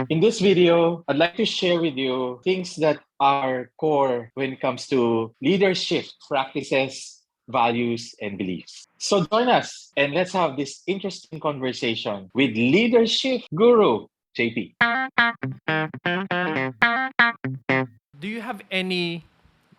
In this video, I'd like to share with you things that are core when it comes to leadership practices, values, and beliefs. So join us and let's have this interesting conversation with leadership guru, JP. Do you have any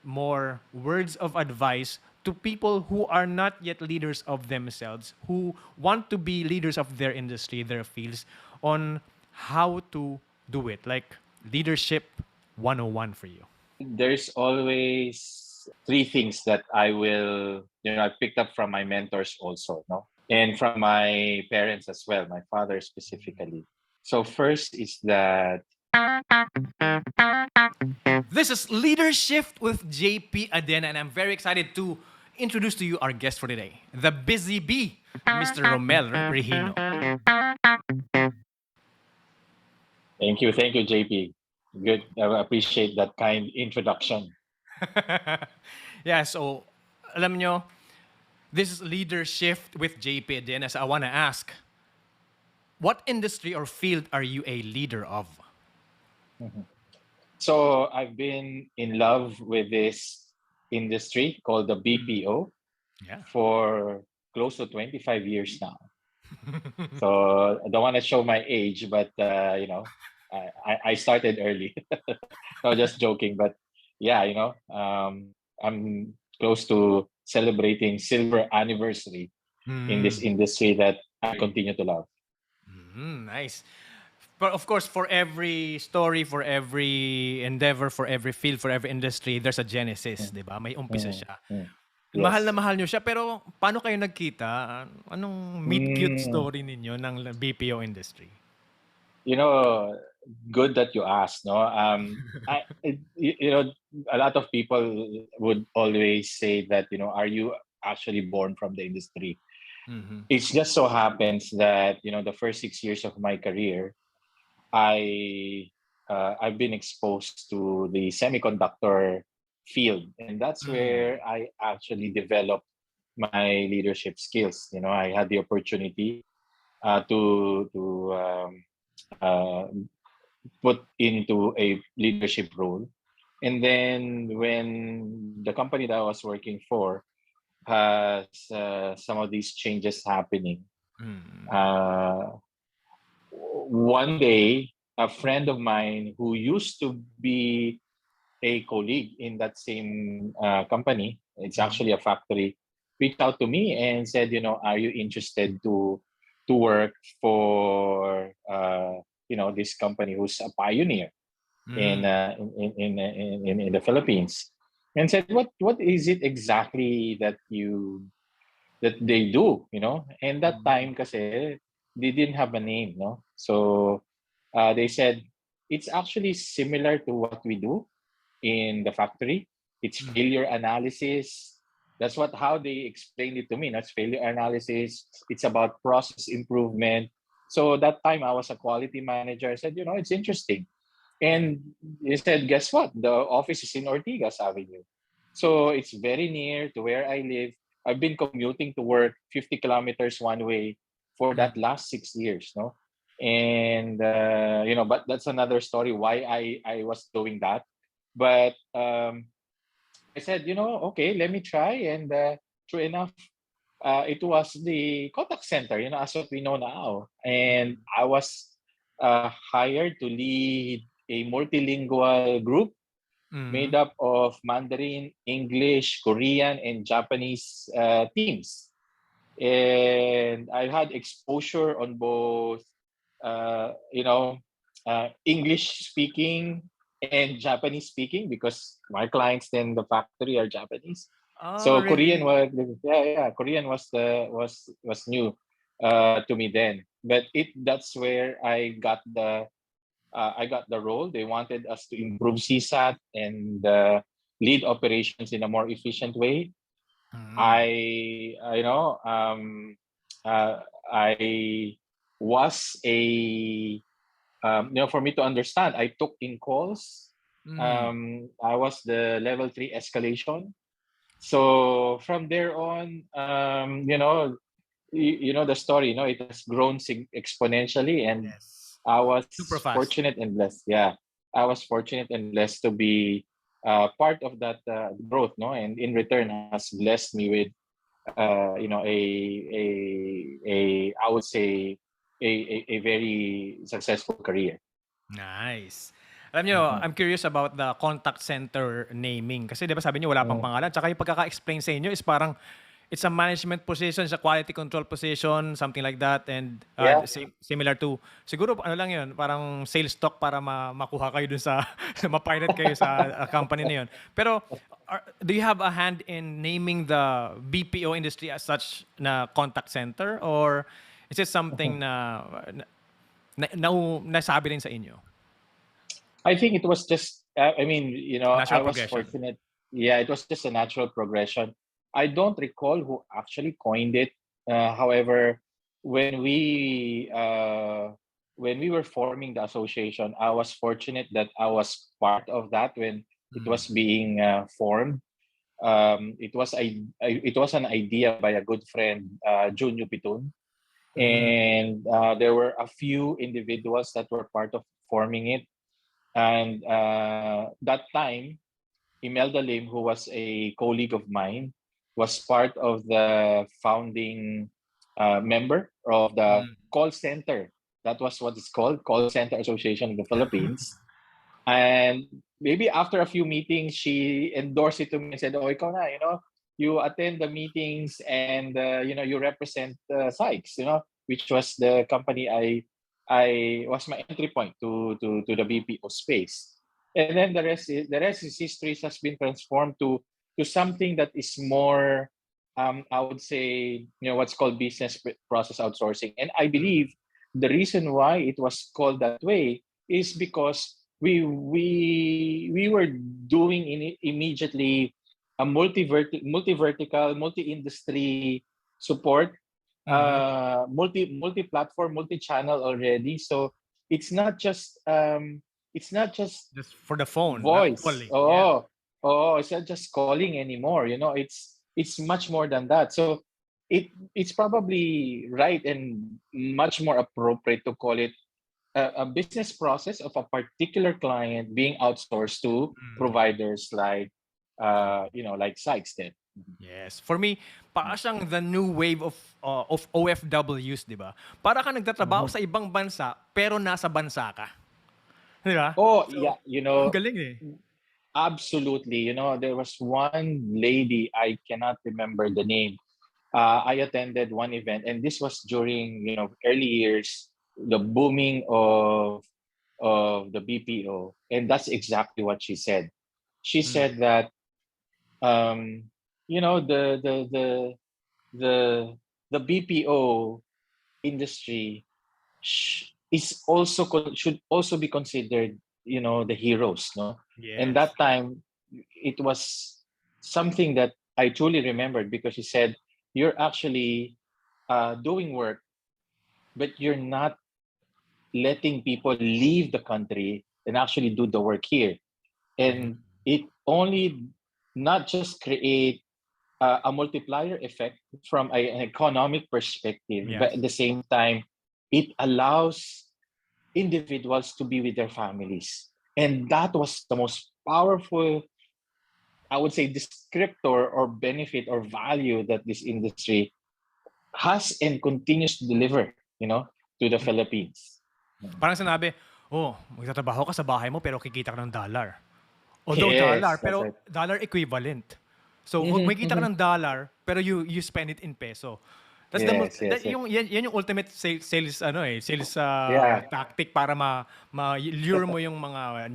more words of advice to people who are not yet leaders of themselves, who want to be leaders of their industry, their fields, on how to do it? Like leadership 101 for you. There's always three things that I picked up from my mentors also, no? And from my parents as well, my father specifically. So first is that This is LeaderSHIFT with JP Adena, and I'm very excited to introduce to you our guest for today, the busy bee, Mr. Rommel Regino. thank you, JP. Good. I appreciate that kind introduction. Yeah, so alam nyo, this is LeaderSHIFT with JP Adena. So I want to ask, what industry or field are you a leader of? Mhm. So I've been in love with this industry called the BPO Yeah. for close to 25 years now. So I don't want to show my age, but I started early. No, just joking. But yeah, I'm close to celebrating silver anniversary in this industry that I continue to love. Nice. But of course, for every story, for every endeavor, for every field, for every industry, there's a genesis, Mm, di ba? May umpisa mm, siya. mm. Mahal na Yes. mahal nyo siya, pero paano kayo nagkita? Anong meet-cute Mm, story ninyo ng BPO industry? you know, good that you asked. No, a lot of people would always say that are you actually born from the industry? It just so happens that the first 6 years of my career, I've been exposed to the semiconductor field, and that's where I actually developed my leadership skills. I had the opportunity to uh, put into a leadership role. And then when the company that I was working for has some of these changes happening, uh, one day a friend of mine who used to be a colleague in that same company, it's actually a factory, reached out to me and said, are you interested to work for this company who's a pioneer in the Philippines, and said, what is it exactly that they do, and that time kasi they didn't have a name, no, so they said it's actually similar to what we do in the factory. It's failure analysis. That's how they explained it to me. That's failure analysis. It's about process improvement. So that time I was a quality manager. I said, it's interesting. And he said, guess what? The office is in Ortigas Avenue. So it's very near to where I live. I've been commuting to work 50 kilometers one way for that last 6 years, no? And, but that's another story why I was doing that. But I said, okay, let me try. And true enough, it was the contact center, as what we know now. And I was hired to lead a multilingual group made up of Mandarin, English, Korean, and Japanese teams. And I had exposure on both, English speaking and Japanese speaking because my clients in the factory are Japanese. Oh, So Korean really? was Korean was new to me then. But that's where I got the role. They wanted us to improve CSAT and lead operations in a more efficient way. I uh, I was for me to understand. I took in calls. I was the level 3 escalation. So from there on, you know the story. It has grown exponentially, and Yes. I was Super fast. fortunate and blessed. Yeah, I was fortunate and blessed to be part of that growth, no, and in return has blessed me with a I would say a very successful career. Nice. Alam niyo, Mhm. I'm curious about the contact center naming. Kasi di ba sabi niyo wala pang Mm. pangalan. Tsaka yung pagkaka-explain sa inyo is parang it's a management position, it's a quality control position, something like that. And Yeah. similar to, siguro ano lang yun, parang sales stock para makuha kayo dun sa, ma-pilot kayo sa company na yun. Pero do you have a hand in naming the BPO industry as such na contact center? Or is it something na nasabi rin sa inyo? I think it was just, I mean, I Natural was progression. fortunate. Yeah, it was just a natural progression. I don't recall who actually coined it. However, when we were forming the association, I was fortunate that I was part of that when it Mm. was being formed. It was an idea by a good friend, Junyo Pitun, Mm. and there were a few individuals that were part of forming it. And that time, Imelda Lim, who was a colleague of mine, was part of the founding member of the Mm. call center. That was what it's called, Call Center Association of the Philippines. And maybe after a few meetings, she endorsed it to me and said, "Oh, ikaw na, you attend the meetings and you represent Sykes, which was the company I was my entry point to the BPO space." And then the rest is history. It has been transformed to something that is more, I would say, what's called business process outsourcing. And I believe the reason why it was called that way is because we were doing immediately a multi-vertical, multi-industry support, Mm. multi-platform, multi-channel already. So it's not just Just for the phone, not voice. calling. Yeah. Oh, it's not just calling anymore. It's much more than that. So it's probably right and much more appropriate to call it a business process of a particular client being outsourced to Mm. providers like Sykes did. Yes. For me, para siyang the new wave of OFWs, 'di ba? Para ka nagtatrabaho Mhm. sa ibang bansa pero nasa bansa ka. 'Di ba? Oh, So, yeah, ang galing eh. absolutely. There was one lady, I cannot remember the name. I attended one event, and this was during early years, the booming of the BPO, and that's exactly what she said. She Mm. said that um, the the BPO industry should also be considered the heroes, no. And Yes. that time it was something that I truly remembered, because she said, you're actually doing work, but you're not letting people leave the country and actually do the work here. Mm. And it only not just create a multiplier effect from an economic perspective, but Yes. at the same time, it allows individuals to be with their families. And that was the most powerful, I would say, descriptor or benefit or value that this industry has and continues to deliver, to the Philippines. Parang sinabi, oh, magtatrabaho ka sa bahay mo pero kikita ka ng dollar. Although dollar, Yes, that's pero right. dollar equivalent. So, Mhm, may kita ka mhm. ng dollar, pero you spend it in peso. That's Yes, yes, yes. yan yung ultimate sales sales Yeah. tactic para lure mo yung mga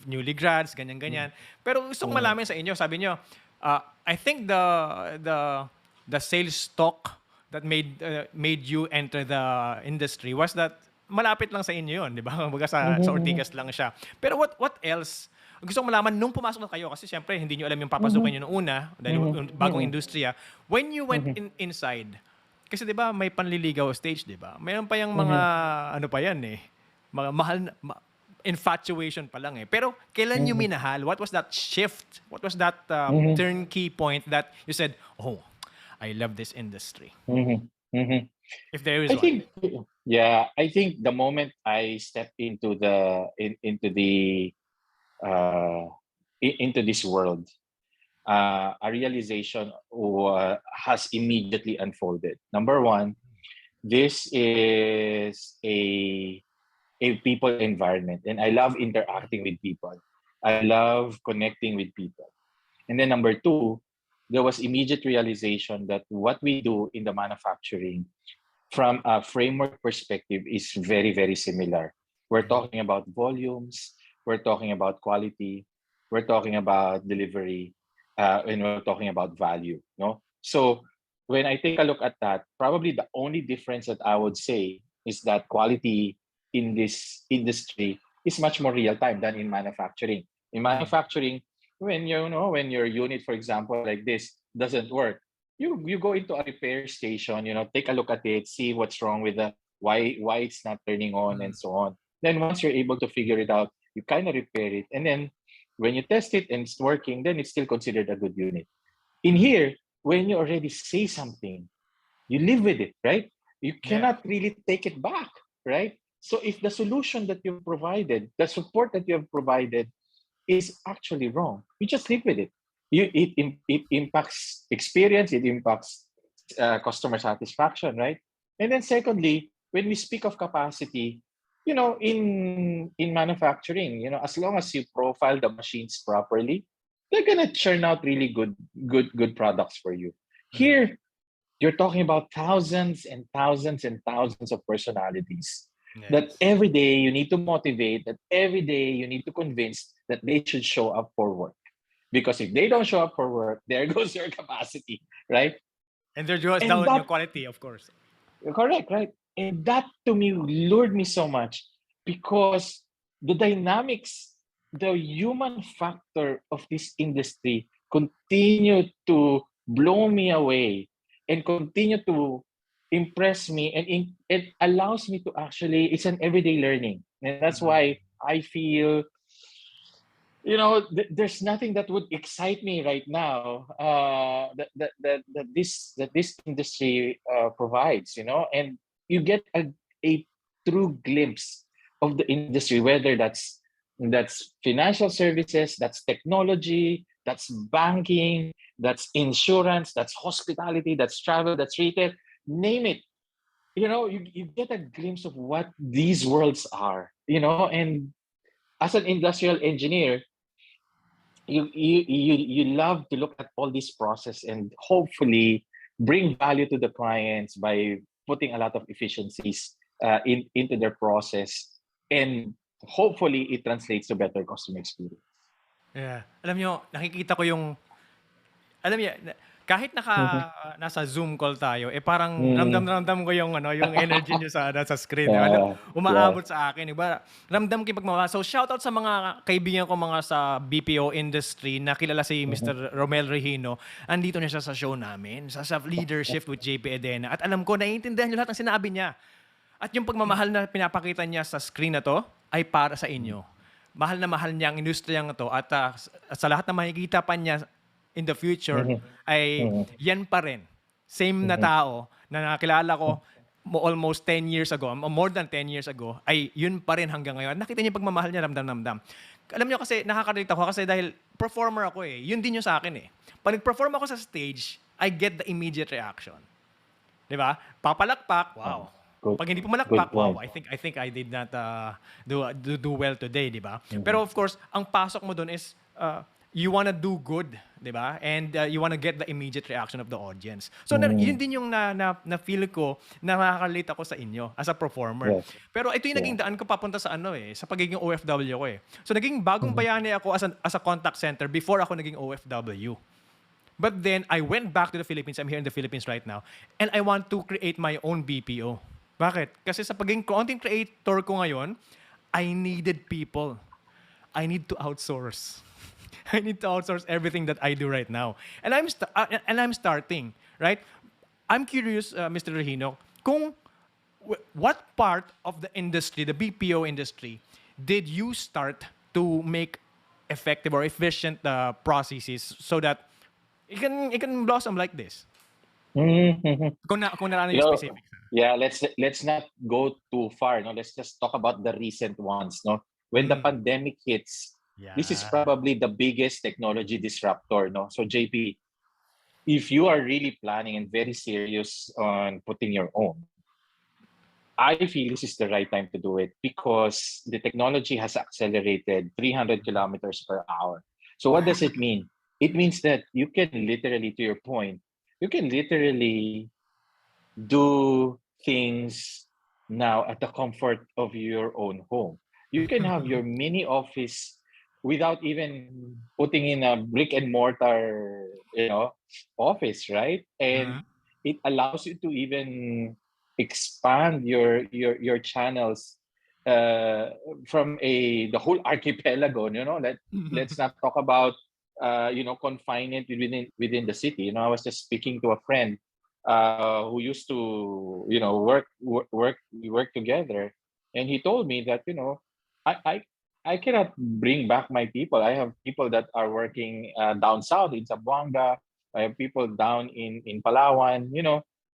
newly grads, ganyan ganyan. Pero gusto kong Mhm, malaman sa inyo, sabi niyo, I think the the sales stock that made you enter the industry was that malapit lang sa inyo yun, di ba? Kumbaga mhm, sa mhm, Ortigas lang siya. Pero what else? Gusto ko malaman nung pumasok na kayo kasi siyempre hindi niyo alam yung papasukin mhm, niyo nung una dahil mhm, bagong mhm, industriya. When you went mhm, inside, kasi 'di ba may panliligaw stage, 'di ba? Mayroon pa yung mga mhm, ano pa yan eh. Mga mahal na, infatuation pa lang eh. Pero kailan niyo mhm, minahal? What was that shift? What was that mhm, turnkey point that you said, "Oh, I love this industry." mhm, mhm. If there is I one. think Yeah, I think the moment I stepped into uh, into this world, a realization has immediately unfolded. Number one, this is a people environment, and I love interacting with people. I love connecting with people. And then number two, there was immediate realization that what we do in the manufacturing from a framework perspective is very, very similar. We're talking about volumes, we're talking about quality, we're talking about delivery, and we're talking about value. No? So when I take a look at that, probably the only difference that I would say is that quality in this industry is much more real time than in manufacturing. In manufacturing, when your unit, for example, like this doesn't work, you go into a repair station, take a look at it, see what's wrong with the why it's not turning on and so on. Then once you're able to figure it out, you kind of repair it, and then when you test it and it's working, then it's still considered a good unit. In here, when you already say something, you live with it, right? You Yeah. cannot really take it back, right? So if the solution that you've provided, the support that you have provided is actually wrong, you just live with it. It impacts experience, it impacts customer satisfaction, right? And then secondly, when we speak of capacity, in manufacturing, as long as you profile the machines properly, they're gonna churn out really good products for you. Here, you're talking about thousands and thousands and thousands of personalities that Yes. every day you need to motivate, that every day you need to convince that they should show up for work. Because if they don't show up for work, there goes your capacity, right? And there goes And down your that, quality, of course. correct, right? And that to me lured me so much because the dynamics, the human factor of this industry continue to blow me away and continue to impress me, and it allows me to actually, it's an everyday learning. And that's why I feel, there's nothing that would excite me right now, that this industry provides, and you get a true glimpse of the industry, whether that's financial services, that's technology, that's banking, that's insurance, that's hospitality, that's travel, that's retail, name it. You get a glimpse of what these worlds are, and as an industrial engineer, you love to look at all this process and hopefully bring value to the clients by putting a lot of efficiencies into their process, and hopefully it translates to better customer experience. Yeah. Alam nyo, nakikita ko yung, alam niyo, kahit Mhm. nasa Zoom call tayo, parang ramdam Mm. na ramdam ko yung energy niyo sa screen. Di ba? Yeah. Umaabot sa akin. Di ba? Ramdam ko yung pagmamahal. So, shoutout sa mga kaibigan ko mga sa BPO industry na kilala si Mhm. Mr. Rommel Regino. Andito niya siya sa show namin, sa LeaderSHIFT with JP Adena. At alam ko, naiintindihan niyo lahat ng sinabi niya. At yung pagmamahal na pinapakita niya sa screen na to ay para sa inyo. Mahal na mahal niya ang industriyang to, at sa lahat na makikita pa niya in the future Mhm. ay Mhm. yan pa rin. Same na Mhm. tao na nakilala ko almost 10 years ago, more than 10 years ago, ay yun pa rin hanggang ngayon. Nakita niyo yung pagmamahal niya, ramdam-ramdam. Alam niyo kasi, nakaka-relate ako kasi dahil performer ako eh. Yun din yung sa akin eh. Pag nag-perform ako sa stage, I get the immediate reaction. Di ba? Papalakpak, wow. Good. Pag hindi Good pumalakpak, wow, point. I think I did not do well today, di ba? Mhm. Pero of course, ang pasok mo doon is you wanna do good, di ba? And you wanna get the immediate reaction of the audience. So yun Mhm. din yung na feel ko na nakaka-relate ako sa inyo as a performer. Yes. Pero ito yung Yeah. naging daan ko papunta sa sa pagiging OFW ko eh. So naging bagong bayani ako as a contact center before ako naging OFW. But then, I went back to the Philippines. I'm here in the Philippines right now. And I want to create my own BPO. Bakit? Kasi sa pagiging content creator ko ngayon, I needed people. I need to outsource. I need to outsource everything that I do right now. And I'm starting, right? I'm curious, Mr. Regino, kung what part of the industry, the BPO industry, did you start to make effective or efficient processes so that it can blossom like this? Mhm. Kung naraan You yung know, specifics. Yeah, let's not go too far. No, let's just talk about the recent ones. No, when the Mm. pandemic hits, this is Yeah. probably the biggest technology disruptor. No, so JP, if you are really planning and very serious on putting your own, I feel this is the right time to do it because the technology has accelerated 300 kilometers per hour. So what does it mean? It means that you can literally, to your point, you can literally do things now at the comfort of your own home. You can have your mini office without even putting in a brick and mortar, office, right? And Mhm. it allows you to even expand your channels uh, from the whole archipelago. Let's not talk about confine it within the city. I was just speaking to a friend who used to we work together, and he told me that I I I cannot bring back my people. I have people that are working down south in Zamboanga. I have people down in Palawan.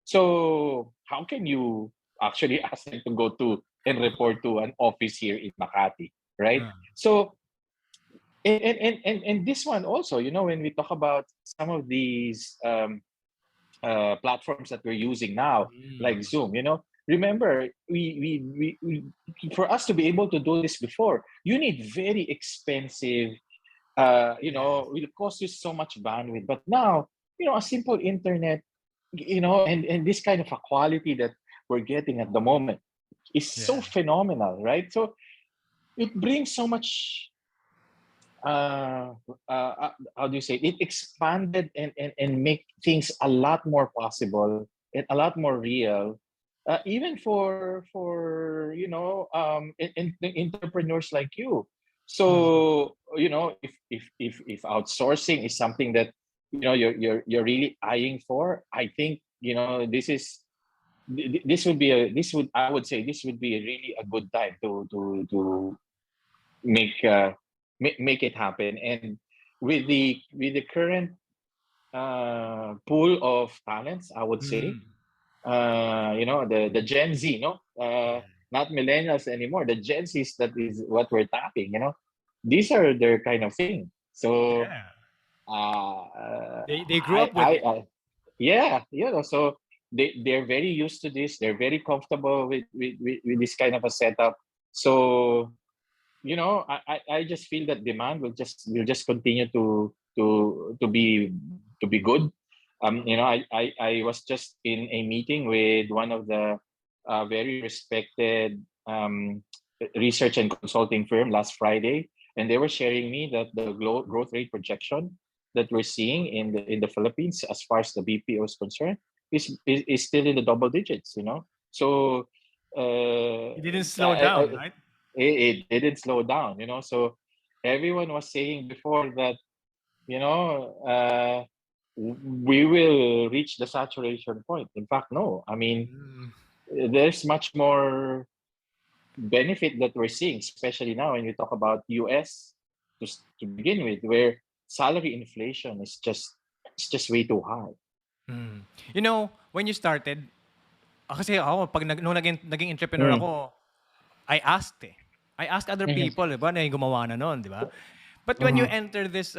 So how can you actually ask them to go to and report to an office here in Makati, right? Uh, So and this one also, when we talk about some of these platforms that we're using now, like mm. Zoom. Remember, for us to be able to do this before, you need very expensive. Yes. Will cost you so much bandwidth. But now, a simple internet, and this kind of a quality that we're getting at the moment is so Yeah. phenomenal, right? So it brings so much uh, how do you say it expanded and make things a lot more possible and a lot more real, even for entrepreneurs like you. Mm. So if outsourcing is something that you're really eyeing for, I think this would be a this would I would say this would be a really a good time to make make it happen. And with the current pool of talents, I would say, Mm. the Gen Z, Yeah. not millennials anymore. The Gen Zs, that is what we're tapping. These are their kind of thing. So Yeah. They grew up with it. yeah, so they're very used to this. They're very comfortable with this kind of a setup. So I just feel that demand will just continue to be good. I was just in a meeting with one of the very respected research and consulting firm last Friday, and they were sharing me that the growth rate projection that we're seeing in the Philippines as far as the BPO is concerned is still in the double digits. So It didn't slow I down, right? it didn't slow down. So everyone was saying before that you know uh, we will reach the saturation point. In fact, no, I mean, Mm. there's much more benefit that we're seeing, especially now when we talk about US to begin with, where salary inflation is just way too high. Mm. When you started, kasi ako, nung naging entrepreneur Mm. ako, I asked eh. I asked other Mhm. people, di ba, na yung gumawa na nun, di ba? But when you Mhm. enter this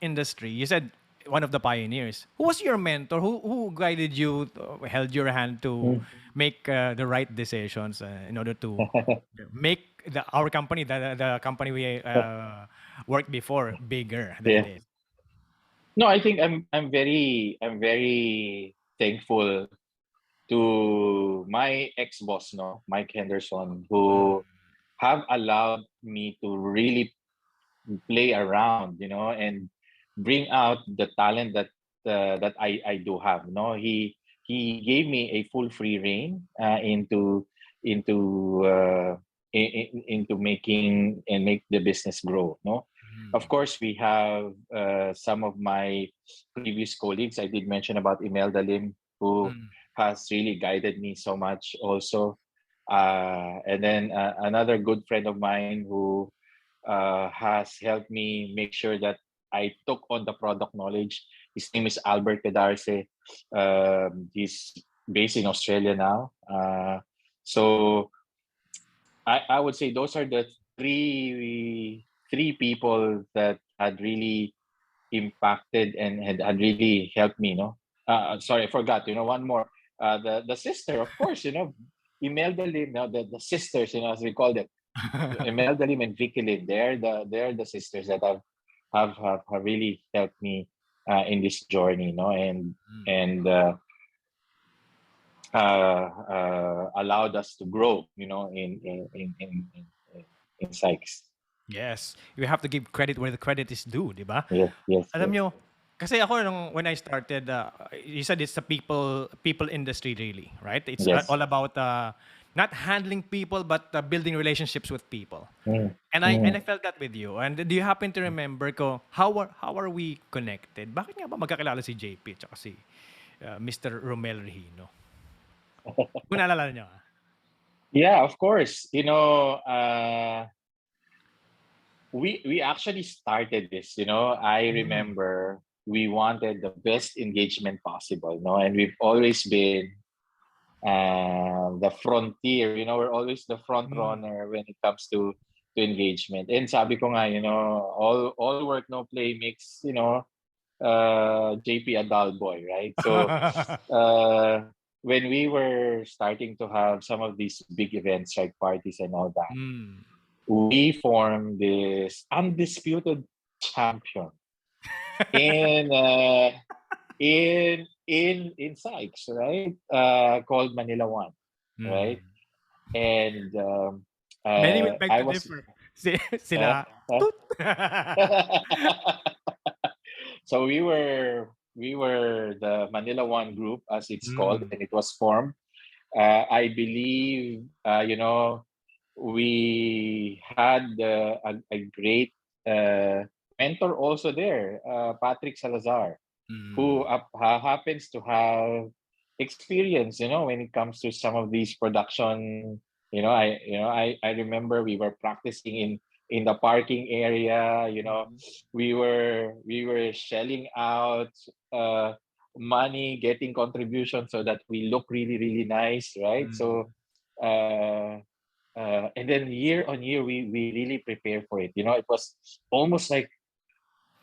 industry, you said one of the pioneers. Who was your mentor? Who guided you, held your hand to Mm. make the right decisions in order to make our company, the company we worked before, bigger than it Yeah. is? No, I think I'm very thankful to my ex-boss, no, Mike Henderson, who have allowed me to really play around, and bring out the talent that I do have. He gave me a full free reign into into making and make the business grow. No, of course we have some of my previous colleagues. I did mention about Imelda Lim, who Mm. has really guided me so much also. And then another good friend of mine who has helped me make sure that I took on the product knowledge. His name is Albert Pedarce. He's based in Australia now. So I would say those are the three people that had really impacted and had really helped me. No, sorry, I forgot. One more. The sister, of course. Imelda Lim. No, the sisters. As we call them, Imelda Lim and Vicky Lim. They're the sisters that have really helped me in this journey. And allowed us to grow. In Sykes. Yes. You have to give credit where the credit is due, di ba? Yes. Alam nyo, kasi ako when I started, you said it's the people industry really, right? It's Yes. all about not handling people but building relationships with people. Mm. And I felt that with you. And do you happen to remember ko how are we connected? Bakit nga ba magkakilala si JP at si Mr. Rommel Regino? Kung naalala niyo. Yeah, of course. We actually started this. I remember we wanted the best engagement possible. And we've always been the frontier. We're always the front runner when it comes to engagement. And sabi ko nga, all work no play makes JP a dull boy, right? So when we were starting to have some of these big events like parties and all that, we formed this undisputed champion in Sykes, right? Called Manila One, right? And many will beg I to was differ. Sila. So we were the Manila One group, as it's called, and it was formed. I believe we had a great mentor also there, Patrick Salazar, who happens to have experience, when it comes to some of these production. I remember we were practicing in the parking area. We were shelling out money, getting contributions so that we look really, really nice, right? So and then year on year we really prepare for it. It was almost like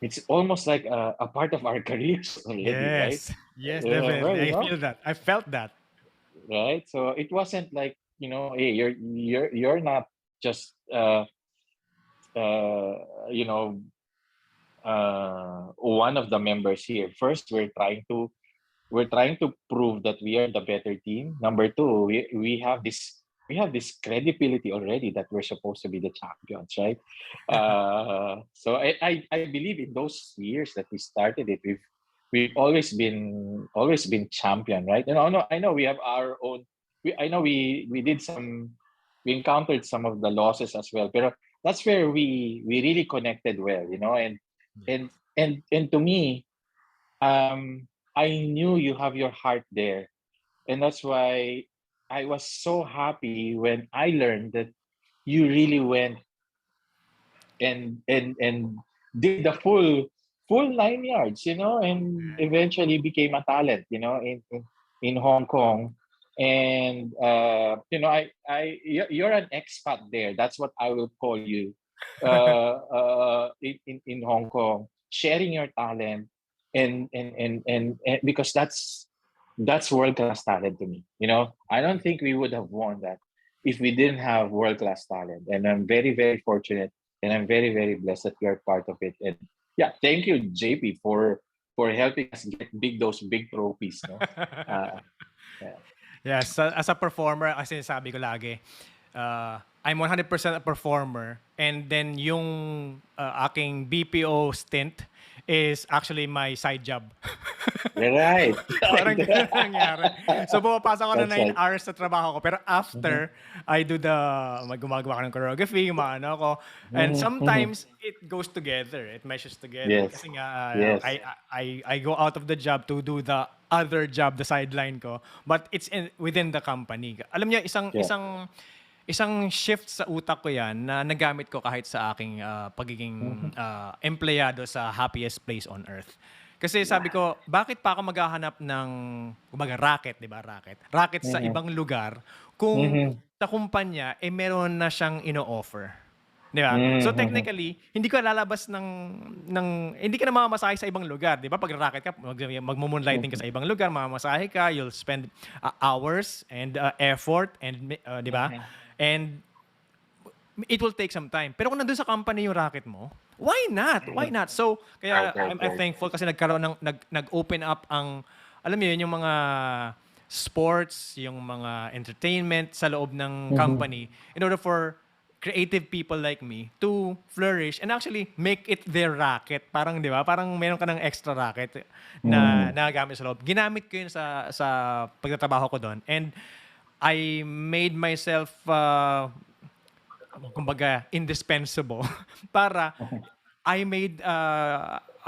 a part of our careers already, right? Yes, definitely. I feel that. I felt that. Right. So it wasn't like, hey, you're not just one of the members here. First, we're trying to prove that we are the better team. Number two, we have this credibility already that we're supposed to be the champions, right? So I believe in those years that we started it, we've always been champion, right? I know we have our own. I know we encountered some of the losses as well, but that's where we really connected well, and to me, I knew you have your heart there. And that's why I was so happy when I learned that you really went and did the full 9 yards, and eventually became a talent, in Hong Kong. And you're an expat there. That's what I will call you. In Hong Kong, sharing your talent, and because that's world class talent to me. I don't think we would have won that if we didn't have world class talent. And I'm very, very fortunate, and I'm very, very blessed that we are part of it. And yeah, thank you, JP, for helping us get those big trophies. No? Yeah. Yes, as a performer, kasi sabi ko lagi, I'm 100% a performer, and then yung aking BPO stint is actually my side job. Right. Parang ganun ang nangyari. So pumapasok ako na 9 That's right. hours sa trabaho ko, pero after, I do gumagawa ko ng choreography, maano ako, and sometimes it goes together, it meshes together. Yes. Kasi nga, Yes. I go out of the job to do the other job, the sideline ko, but it's within the company. Alam niyo, isang shift sa utak ko yan na nagamit ko kahit sa aking pagiging empleyado sa happiest place on earth. Kasi sabi ko, bakit pa ako maghahanap ng, kumbaga, racket, di ba? Racket sa ibang lugar kung sa kumpanya, meron na siyang ino-offer. Di ba? So technically, hindi ka lalabas hindi ka na mamamasahe sa ibang lugar. Di ba? Pag racket ka, magmo-moonlighting ka sa ibang lugar, mamamasahe ka, you'll spend hours and effort, and di ba? And it will take some time. Pero kung nandun sa company yung racket mo, why not? Why not? So, kaya I'm thankful kasi nag-open up ang, alam mo yun, yung mga sports, yung mga entertainment sa loob ng company in order for creative people like me to flourish and actually make it their racket. Parang, di ba? Parang meron ka ng extra racket na nagamit sa loob. Ginamit ko yun sa pagtatrabaho ko doon. And I made myself kumbaga, indispensable para I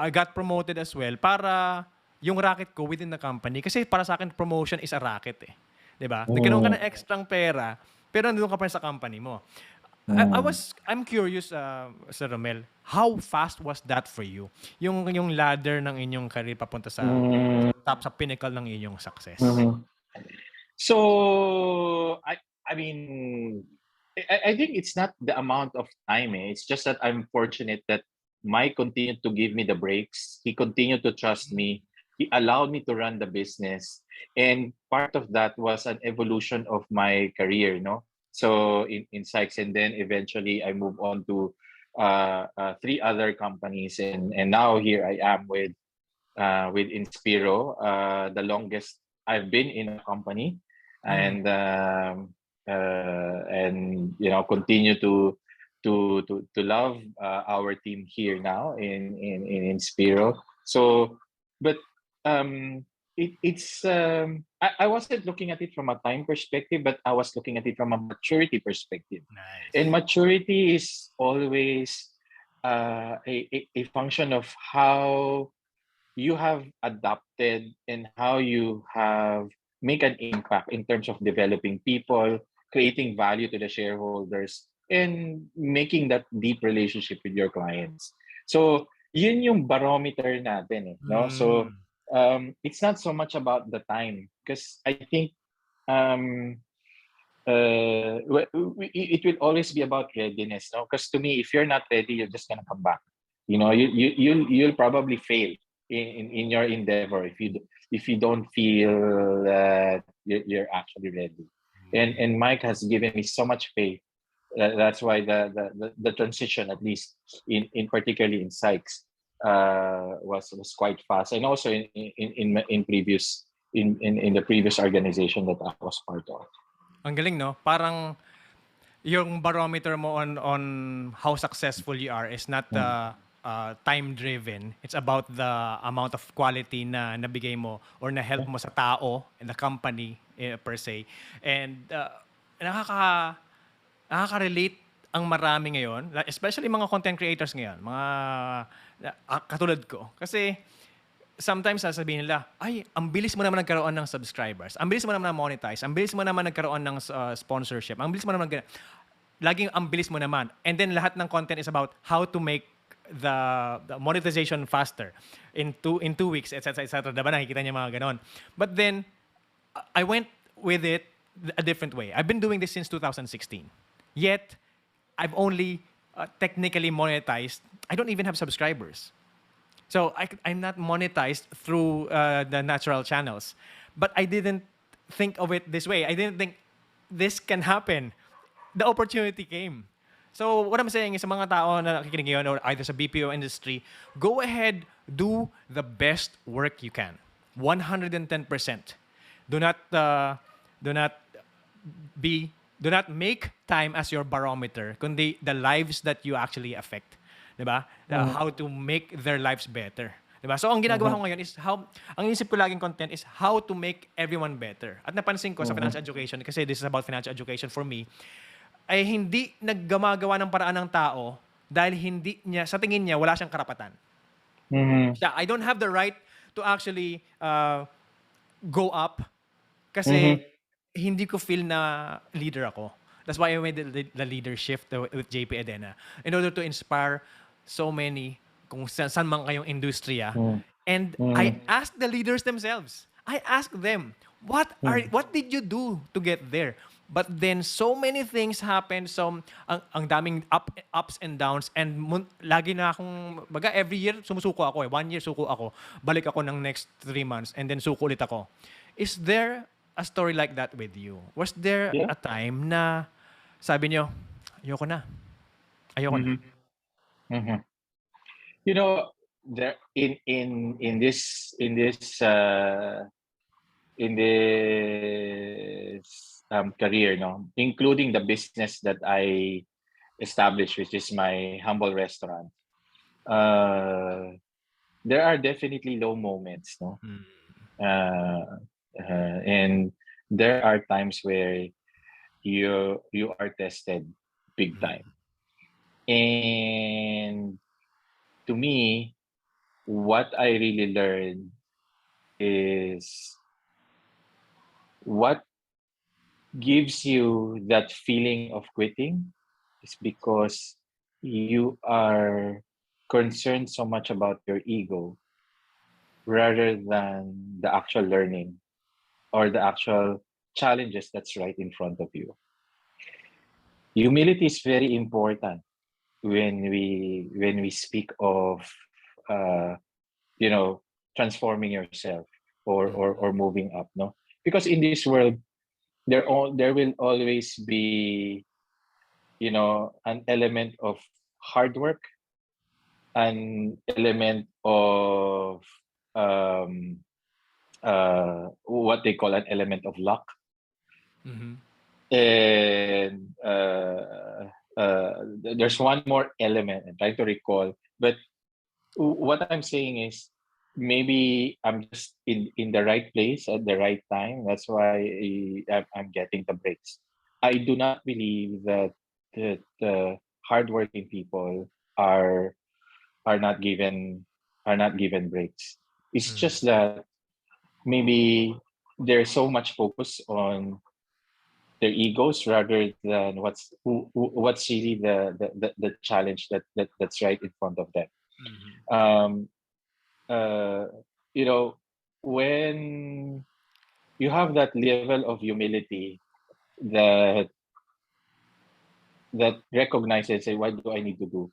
got promoted as well para yung racket ko within the company. Kasi para sa akin, promotion is a racket eh. Diba? Nagkaroon ka ng extrang pera, pero nandun ka pa rin sa company mo. I'm curious, Sir Rommel, how fast was that for you? Yung ladder ng inyong career papunta sa top, sa pinnacle ng inyong success. So, I mean, I think it's not the amount of time. It's just that I'm fortunate that Mike continued to give me the breaks. He continued to trust me. He allowed me to run the business. And part of that was an evolution of my career, no? So in Sykes, and then eventually I moved on to 3 other companies. And now here I am with Inspiro, the longest I've been in a company. And you know, continue to love our team here now in Inspiro. So, but it's I wasn't looking at it from a time perspective, but I was looking at it from a maturity perspective. Nice. And maturity is always a function of how you have adapted and how you have make an impact in terms of developing people, creating value to the shareholders, and making that deep relationship with your clients. So, yun yung barometer natin, eh, no? So, it's not so much about the time because I think it will always be about readiness, no? Because to me, if you're not ready, you're just gonna come back. You know, you'll probably fail in your endeavor if you don't feel that you're actually ready. And Mike has given me so much faith. That's why the transition, at least in particularly in Sykes, was quite fast, and also in previous in the previous organization that I was part of. Ang galing, no? Parang yung barometer mo on how successful you are is not time-driven. It's about the amount of quality na nabigay mo or na-help mo sa tao in the company per se. And nakaka-relate ang marami ngayon, especially mga content creators ngayon, mga katulad ko. Kasi sometimes sasabihin nila, ay, ang bilis mo naman nagkaroon ng subscribers, ang bilis mo naman monetize, ang bilis mo naman nagkaroon ng sponsorship, ang bilis mo naman laging ang bilis mo naman. And then lahat ng content is about how to make the monetization faster in two weeks, etc. etc. Diba nakikita niya mga ganon. But then, I went with it a different way. I've been doing this since 2016. Yet, I've only technically monetized. I don't even have subscribers. So I'm not monetized through the natural channels. But I didn't think of it this way. I didn't think this can happen. The opportunity came. So what I'm saying is sa mga tao na nakikinig ngayon or either sa BPO industry, go ahead, do the best work you can. 110%. Do not make time as your barometer, kundi the lives that you actually affect. Diba? How to make their lives better. Diba? So, ang ginagawa ko ngayon is ang isip ko laging content is how to make everyone better. At napansin ko sa financial education, kasi this is about financial education for me, ay hindi naggumagawa ng paraan ng tao dahil sa tingin niya, wala siyang karapatan. I don't have the right to actually go up kasi hindi ko feel na leader ako. That's why I made the LeaderSHIFT with JP Adena in order to inspire so many kung saan man kayong industriya And I Mm. asked the leaders themselves. I asked them, Mm. what did you do to get there? But then so many things happened. So ang daming ups and downs, and lagi na akong every year sumusuko ako eh. 1 year suko ako. Balik ako ng next 3 months and then suko ulit ako. Is there a story like that with you? Was there Yeah. a time na sabi nyo, ayoko na. Ayoko na. Mm-hmm. Mm-hmm. You know, there in this career, no, including the business that I established, which is my humble restaurant. Uh, there are definitely low moments, no, Mm. and there are times where you are tested big Mm. time. And to me, what I really learned is what gives you that feeling of quitting is because you are concerned so much about your ego rather than the actual learning or the actual challenges that's right in front of you. Humility is very important when we speak of uh, you know, transforming yourself or moving up, no, because in this world there will always be, you know, an element of hard work, an element of um what they call an element of luck, Mm-hmm. and there's one more element I'm trying to recall, but what I'm saying is maybe I'm just in the right place at the right time. That's why I'm getting the breaks. I do not believe that hardworking people are are not given are not given breaks. It's Mm. just that maybe there's so much focus on their egos rather than what's really the challenge that's right in front of them. Mm-hmm. Um, uh, you know, when you have that level of humility that that recognizes, say, what do I need to do?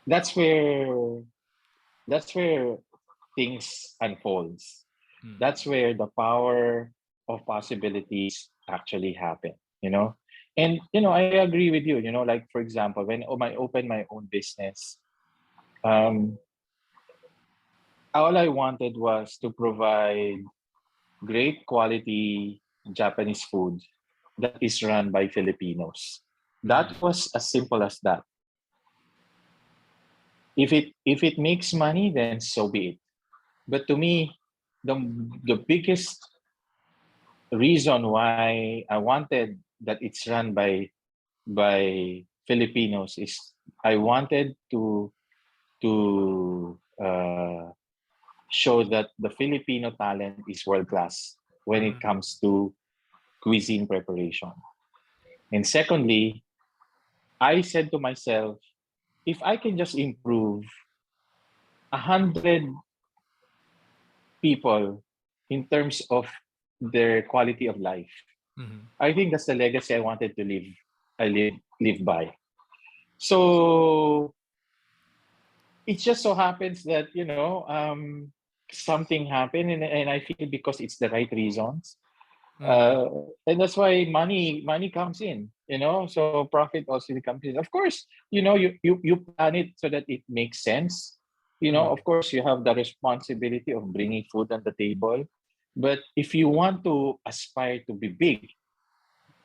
That's where that's where things unfolds. Mm. That's where the power of possibilities actually happen. You know, and you know, I agree with you. You know, like for example, when I opened my own business, um, all I wanted was to provide great quality Japanese food that is run by Filipinos. That Mm. was as simple as that. If it makes money, then so be it. But to me, the the biggest reason why I wanted that it's run by Filipinos is I wanted to show that the Filipino talent is world class when it Mm. comes to cuisine preparation. And secondly, I said to myself, if I can just improve 100 people in terms of their quality of life, Mm-hmm. I think that's the legacy I wanted to live. I live by. So it just so happens that something happened, and I feel because it's the right reasons, Mm. and that's why money comes in. So profit also comes in. Of course, you plan it so that it makes sense. Mm. Of course, you have the responsibility of bringing food on the table, but if you want to aspire to be big,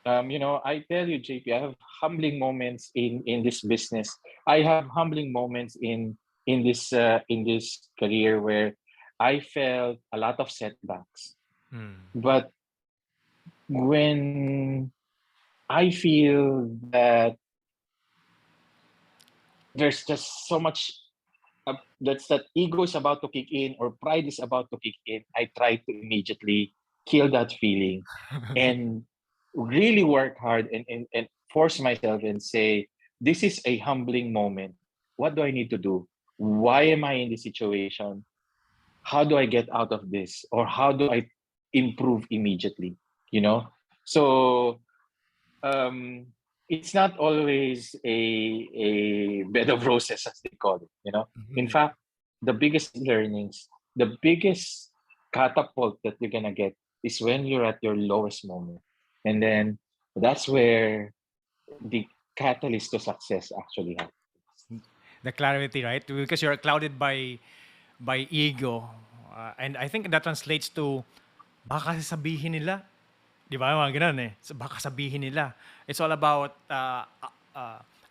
I tell you, JP, I have humbling moments in this business. I have humbling moments in this career where I felt a lot of setbacks. Mm. But when I feel that there's just so much that ego is about to kick in or pride is about to kick in, I try to immediately kill that feeling and really work hard and force myself and say, this is a humbling moment. What do I need to do? why am I in this situation? How do I get out of this? Or how do I improve immediately? You know? So um, it's not always a bed of roses, as they call it. You know? In Mhm. fact, the biggest learnings, the biggest catapult that you're gonna get is when you're at your lowest moment. And then that's where the catalyst to success actually happens. The clarity, right? Because you're clouded by ego. And I think that translates to baka sabihin nila. Di ba? Mga ganun eh. So, baka sabihin nila. It's all about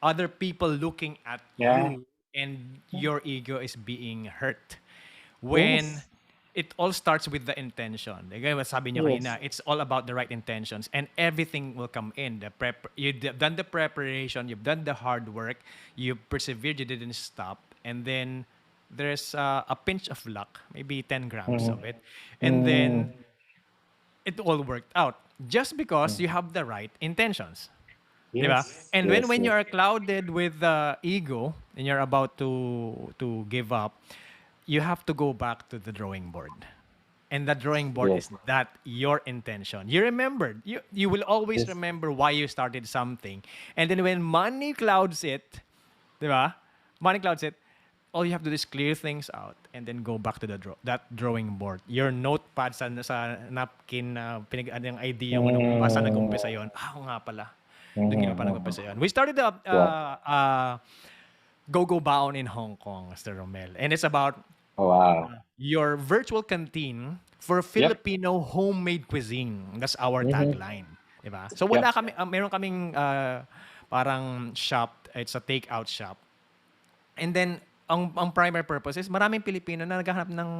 other people looking at Yeah. you and your ego is being hurt. When Yes. it all starts with the intention. Like what sabi niyo kanina, Yes. it's all about the right intentions and everything will come in. You've done the preparation, you've done the hard work, you persevered, you didn't stop, and then there's a pinch of luck, maybe 10 grams Mm. of it, and then Mm. it all worked out just because Mm. you have the right intentions. Diba? Yes. And Yes. when you Yes. are clouded with ego and you're about to give up, you have to go back to the drawing board. And the drawing board Yes. is that your intention. You remembered. You will always Yes. remember why you started something. And then when money clouds it, diba? Money clouds it, all you have to do is clear things out and then go back to that drawing board. Your notepad sa napkin na yung idea mo nung saan Mm. nag-umpisa yun. Oo nga pala. Doon nga pala Mhm. nag-umpisa yun. We started a Yeah. Go-Go Baon in Hong Kong, Mr. Rommel. And it's about Oh, wow. your virtual canteen for Yep. Filipino homemade cuisine. That's our Mhm. tagline. Diba? So wala Yep. kami, meron kaming parang shop. It's a takeout shop. And then, ang primary purpose is maraming Pilipino na naghahanap ng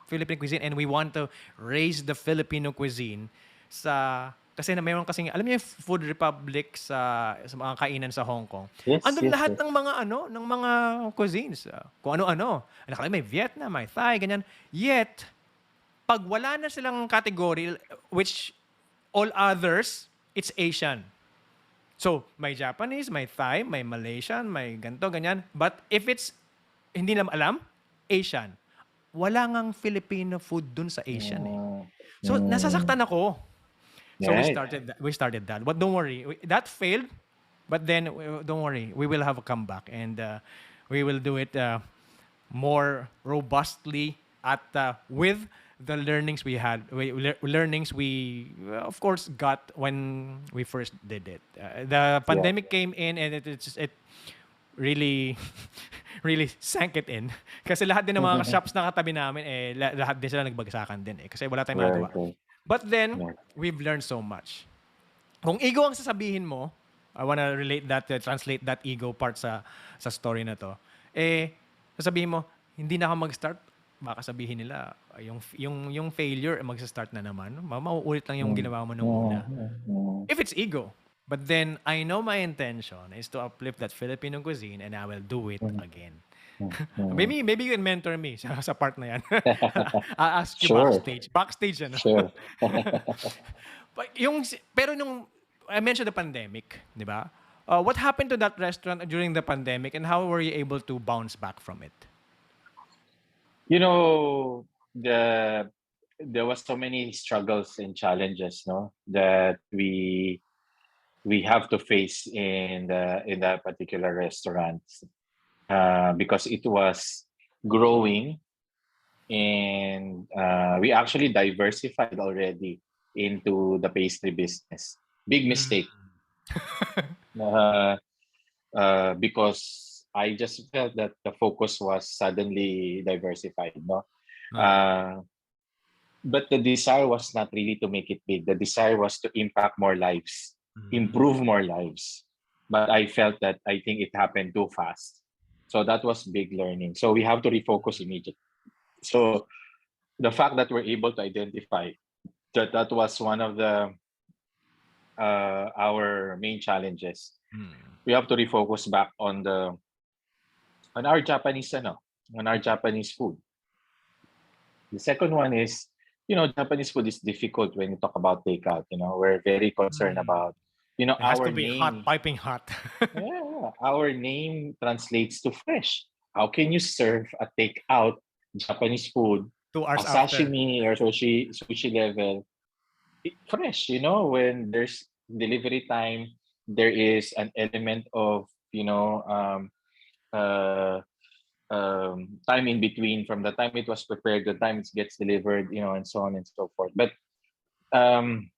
Filipino cuisine and we want to raise the Filipino cuisine kasi na mayroon kasing, alam niyo yung Food Republic sa mga kainan sa Hong Kong. Yes. Andun Yes. lahat Yes. ng mga cuisines. Kung ano-ano. Nakalagay may Vietnam, may Thai, ganyan. Yet, pag wala na silang category, which all others, it's Asian. So, may Japanese, may Thai, may Malaysian, may ganto, ganyan. But if it's hindi naman alam, Asian. Wala ngang Filipino food dun sa Asian eh. Mm. So, Mm. nasasaktan ako. So, Right. we started that. But don't worry. That failed. But then, don't worry. We will have a comeback. And we will do it more robustly at with the learnings we had, learnings we of course got when we first did it. The Yeah. pandemic came in and it really really sank it in kasi lahat din ng mga shops na katabi namin lahat din sila nagbagsakan din kasi wala tayong Right. magagawa. Right. But then Yeah. we've learned so much. Kung ego ang sasabihin mo, I wanna relate that, translate that ego part sa story na to. Sasabihin mo, hindi na ako mag-start, baka sabihin nila, yung failure, magsa-start na naman. Mauulit lang yung Mm. ginawa mo nung una. Mm. If it's ego. But then, I know my intention is to uplift that Filipino cuisine and I will do it again. Mm. Maybe you can mentor me sa part na yan. I'll ask you Sure. backstage ano. Sure. Pero nung I mentioned the pandemic, di ba? What happened to that restaurant during the pandemic and how were you able to bounce back from it? You know, there was so many struggles and challenges, no, that we have to face in that particular restaurant because it was growing and we actually diversified already into the pastry business. Big mistake. Because I just felt that the focus was suddenly diversified, no? But the desire was not really to make it big. The desire was to impact more lives, improve more lives. But I felt that I think it happened too fast. So that was big learning. So we have to refocus immediately. So the fact that we're able to identify that was one of the our main challenges. We have to refocus back on our Japanese on our Japanese food. The second one is, Japanese food is difficult when you talk about takeout. We're very concerned about, It has our to be name. hot, piping hot. Yeah, our name translates to fresh. how can you serve a takeout Japanese food, 2 hours a after. sashimi or sushi level, fresh, when there's delivery time, there is an element of, uh, time in between from the time it was prepared, the time it gets delivered, and so on and so forth. But um,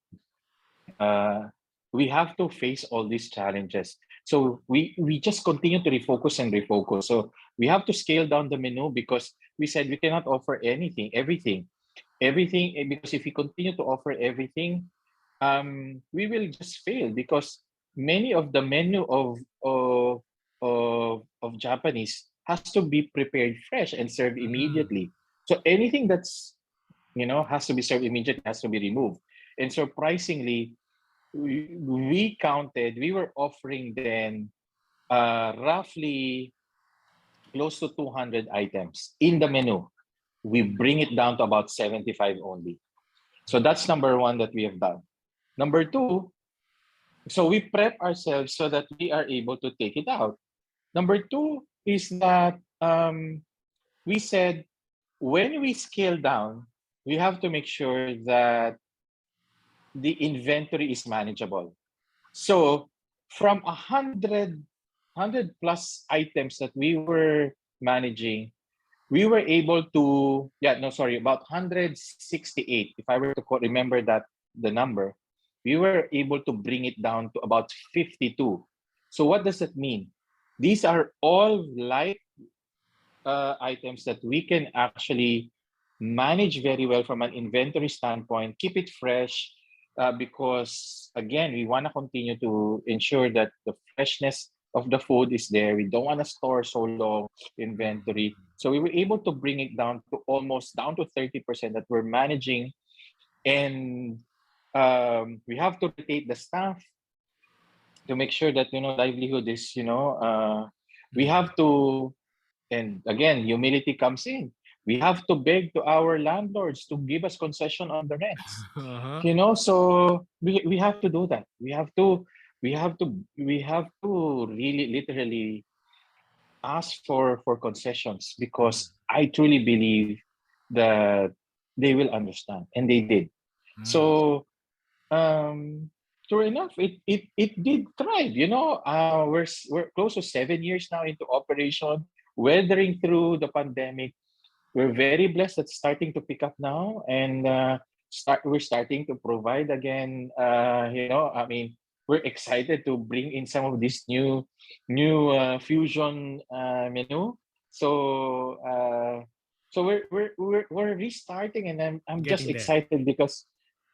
uh, we have to face all these challenges. So we just continue to refocus and refocus. So we have to scale down the menu because we said we cannot offer everything, because if we continue to offer everything, we will just fail because many of the menu of Japanese has to be prepared fresh and served Mm. immediately. So anything that's has to be served immediately has to be removed. And surprisingly, we counted. We were offering then roughly close to 200 items in the menu. We bring it down to about 75 only. So that's number one that we have done. Number two, so we prep ourselves so that we are able to take it out. Number two is that we said when we scale down, we have to make sure that the inventory is manageable. So from 100 plus items that we were managing, we were able to, about 168. If I were to remember the number, we were able to bring it down to about 52. So what does that mean? These are all light items that we can actually manage very well from an inventory standpoint, keep it fresh, because again, we want to continue to ensure that the freshness of the food is there. We don't want to store so long inventory. So we were able to bring it down to almost down to 30% that we're managing. And we have to rotate the staff to make sure that, livelihood is, we have to, and again, humility comes in. We have to beg to our landlords to give us concession on the rents. Uh-huh. So we have to do that. We have to really literally ask for concessions because I truly believe that they will understand, and they did. Mm. So true enough, it did thrive. We're close to 7 years now into operation, weathering through the pandemic. We're very blessed that's starting to pick up now, and we're starting to provide again. I mean, we're excited to bring in some of this new fusion menu. So we're restarting, and I'm just Getting there. excited because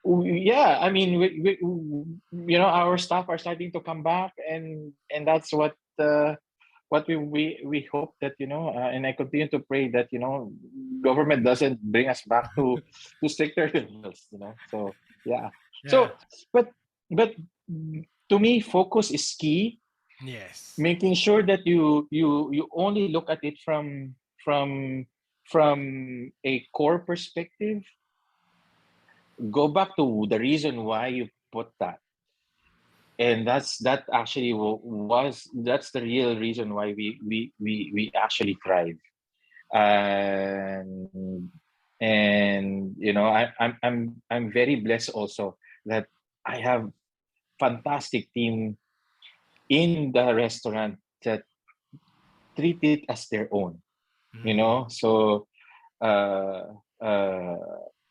yeah, I mean, our staff are starting to come back, and that's what we hope that, and I continue to pray that, government doesn't bring us back to stricter levels, so yeah. Yeah. So but but to me, focus is key. Yes. Making sure that you only look at it from from a core perspective. Go back to the reason why you put that, and that actually that's the real reason why we actually thrive. And and I'm very blessed also that I have fantastic team in the restaurant that treat it as their own, Mm. so uh uh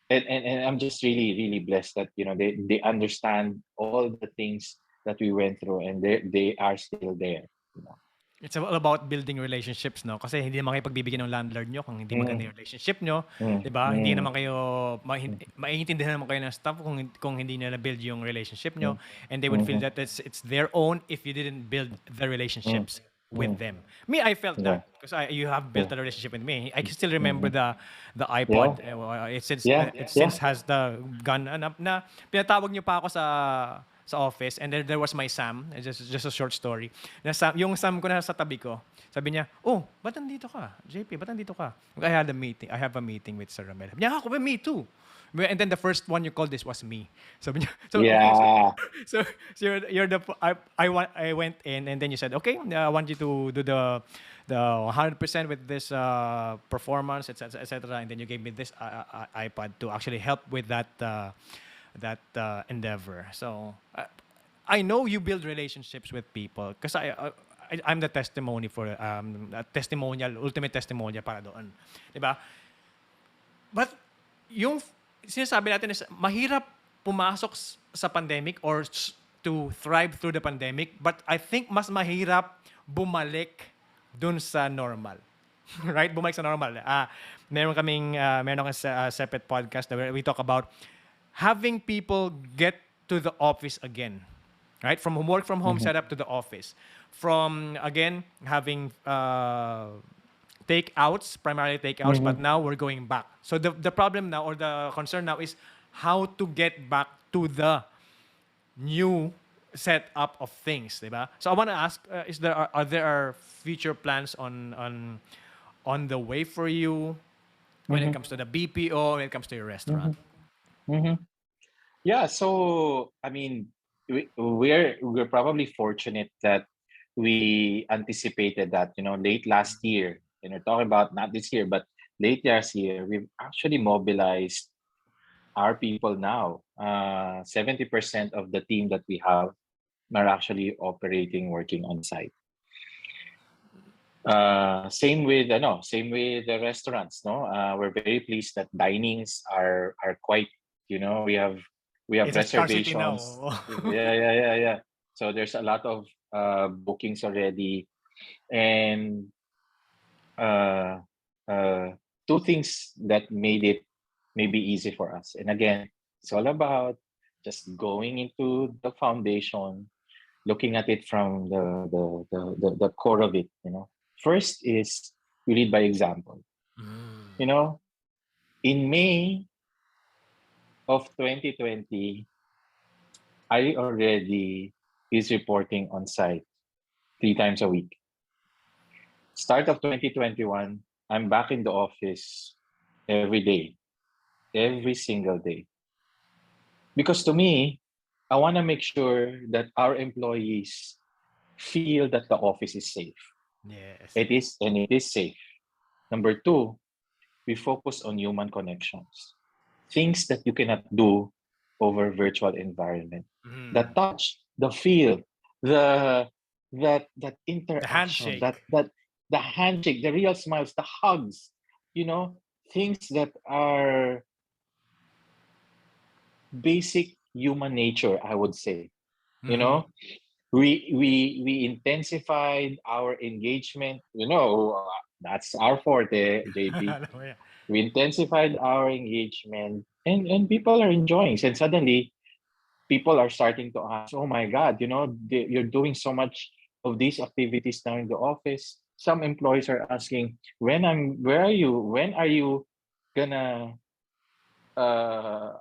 and I'm just really blessed that, they understand all the things that we went through, and they are still there. It's all about building relationships, no? Kasi hindi naman kayo pagbibigyan ng landlord nyo kung hindi maganda Mm, yung relationship nyo. mm, 'Di ba? Hindi mm, naman kayo, mm, maiintindihan naman kayo ng staff kung hindi nila build yung relationship nyo. mm, And they would feel mm, that it's their own if you didn't build the mm, relationships with mm. them. Me, I felt Yeah, that because you have built yeah. a relationship with me. I can still remember Mm-hmm. the Yeah, iPod. It yeah, since yeah. has the gun na pinatawag niyo pa ako sa office, and there was my Sam, just a short story. Yung Sam ko na sa tabi ko, sabi niya, "Oh, ba't nandito ka? JP, ba't nandito ka?" I have a meeting with Sir Rommel. Sabi niya, "Ako, me too." And then the first one you called this was me. Sabi niya, so okay, Yeah. so you're the I went in, and then you said, "Okay, I want you to do the 100% with this performance, etc., etc." And then you gave me this iPad to actually help with that endeavor. So I know you build relationships with people because I'm the testimony for ultimate testimonial para doon, di ba? But yung sinasabi natin is mahirap pumasok sa pandemic or to thrive through the pandemic, but I think mas mahirap bumalik dun sa normal. Right? Bumalik sa normal. Meron akong separate podcast where we talk about having people get to the office again. Right? From work from home setup to the office. From, again, having primarily takeouts, but now we're going back. So the problem now, or the concern now, is how to get back to the new setup of things, diba? So I want to ask, are there future plans on the way for you when it comes to the BPO, when it comes to your restaurant? Yeah, so I mean, we're probably fortunate that we anticipated that, late last year, and we're talking about not this year, but late last year, we've actually mobilized our people now. 70% of the team that we have are actually working on site. Same with the restaurants. No, we're very pleased that dinings are quite. We have It's a scarcity now. reservations. Yeah. So there's a lot of bookings already, and uh, two things that made it maybe easy for us. And again, it's all about just going into the foundation, looking at it from the core of it. First is we lead by example. In May of 2020, I already is reporting on site 3 times a week. Start of 2021, I'm back in the office every day, every single day. Because to me, I want to make sure that our employees feel that the office is safe. Yes. It is safe. Number two, we focus on human connections. Things that you cannot do over virtual environment. The touch, the feel, that interaction, handshake. the handshake, the real smiles, the hugs, things that are basic human nature, I would say. We intensified our engagement. That's our forte, JP. We intensified our engagement, and people are enjoying. And suddenly, people are starting to ask, "Oh my God, you're doing so much of these activities now in the office." Some employees are asking, "Where are you? When are you gonna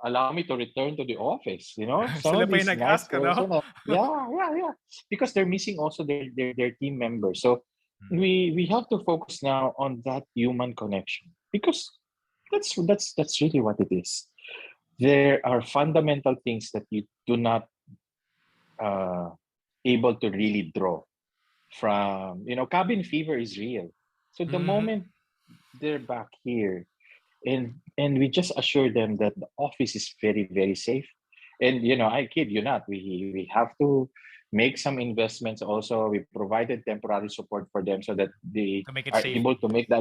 allow me to return to the office?" Some Sila of pa yung these nice nag-ask, person, ano? yeah, because they're missing also their team members. So we have to focus now on that human connection, because that's really what it is. There are fundamental things that you do not able to really draw from. Cabin fever is real. So the moment they're back here, and we just assure them that the office is very, very safe. And I kid you not, we have to make some investments also. We provided temporary support for them so that they To make it are safe. able to make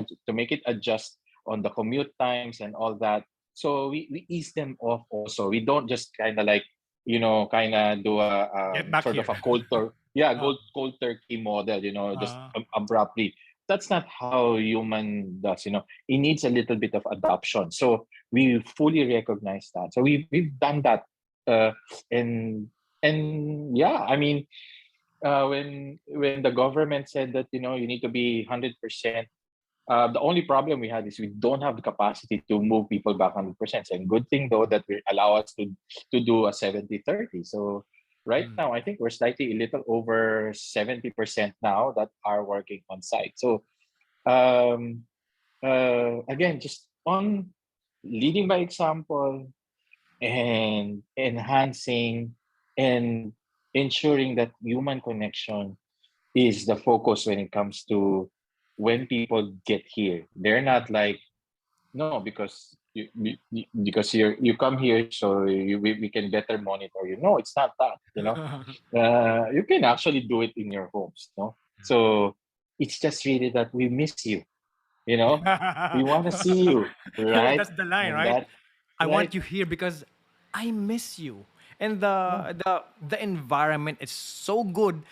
it adjust on the commute times and all that. So we ease them off also. We don't just kind of like kind of do a Get back sort here. of a cold turkey model, just abruptly. That's not how human does. It needs a little bit of adoption. So we fully recognize that. So we've done that, and yeah, I mean, when the government said that you need to be 100%. The only problem we had is we don't have the capacity to move people back 100%. And good thing though that we allow us to do a 70-30. So Right now, I think we're slightly a little over 70% now that are working on site. So um, again, just on leading by example and enhancing and ensuring that human connection is the focus when it comes to when people get here. They're not like, no, because because you come here, so we can better monitor you. No, it's not that. You can actually do it in your homes. No, so it's just really that we miss you. We want to see you, right? That's the line, And right? that, I right? want you here because I miss you. And Yeah. the environment is so good.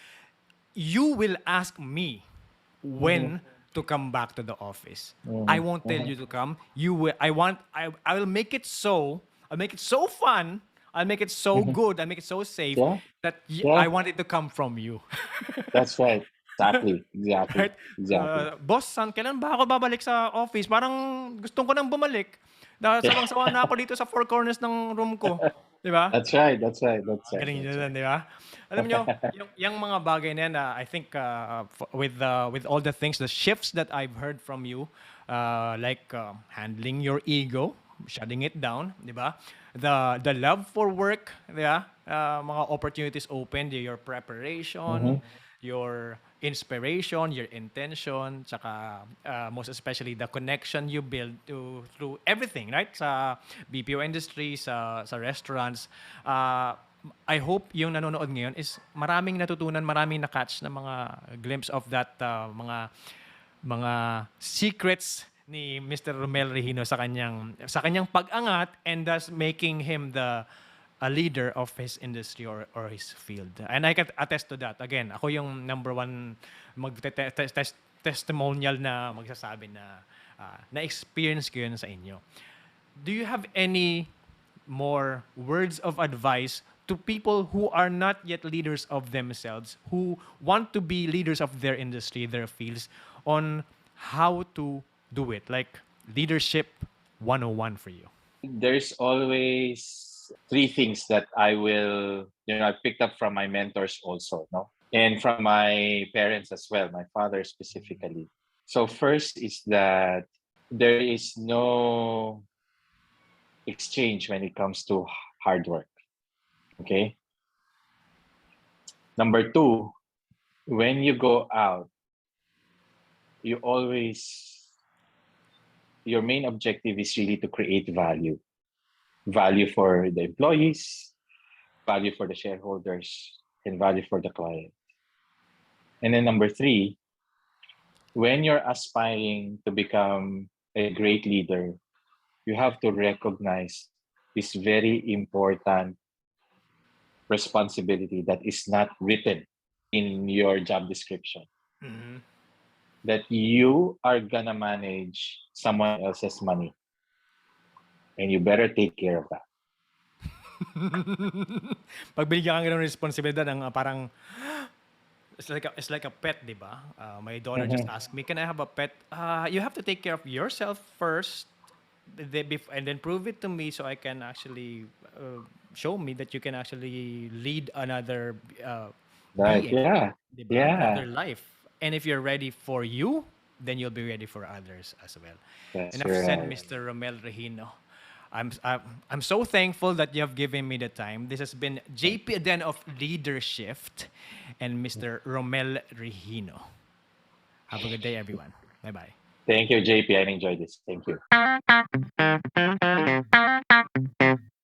You will ask me Mm-hmm. when to come back to the office. I Mm-hmm. won't tell Mm-hmm. you to come. You will. I will make it so. I'll make it so fun. I'll make it so Mm-hmm. good. I'll make it so safe Yeah, that I yeah, want it to come from you. that's right. Exactly, exactly, Right? exactly. Boss, kailan ba ako babalik sa office? Parang gusto ko nang bumalik. Dahil Yeah, sawang-sawa na ako dito sa four corners ng room ko. Di ba? that's right. That's right. That's Ang right. galing nyo That's na, di ba? Alam nyo, yung mga bagay na yan, I think with all the things, the shifts that I've heard from you, like handling your ego, shutting it down, di ba? The love for work, di ba? Mga opportunities open, your preparation, right. your inspiration, your intention, tsaka most especially the connection you build through everything, right? Sa BPO industry, sa restaurants. I hope yung nanonood ngayon is maraming natutunan, maraming na-catch na mga glimpse of that mga secrets ni Mr. Rommel Regino sa kanyang pag-angat and thus making him a leader of his industry or his field. And I can attest to that. Again, ako yung number one testimonial na magsasabi na na-experience ko yun sa inyo. Do you have any more words of advice to people who are not yet leaders of themselves, who want to be leaders of their industry, their fields, on how to do it? Like leadership 101 for you. There's always three things that I picked up from my mentors also, no? And from my parents as well, my father specifically. So first is that there is no exchange when it comes to hard work. Okay. Number two, when you go out, you always, your main objective is really to create value. Value for the employees, value for the shareholders, and value for the client. And then number three, when you're aspiring to become a great leader, you have to recognize this very important responsibility that is not written in your job description. That you are gonna manage someone else's money, and you better take care of that. Pag binigyan ka ng responsibilidad, ang parang it's like a pet, di ba? My daughter just asked me, can I have a pet? You have to take care of yourself first, and then prove it to me so I can actually show me that you can actually lead another Right? being, Yeah. di ba? Yeah. Another life. And if you're ready for you, then you'll be ready for others as well. That's Enough said, right. Mr. Rommel Regino. I'm so thankful that you have given me the time. This has been JP Adena of LeaderSHIFT and Mr. Rommel Regino. Have a good day, everyone. Bye-bye. Thank you, JP. I enjoyed this. Thank you.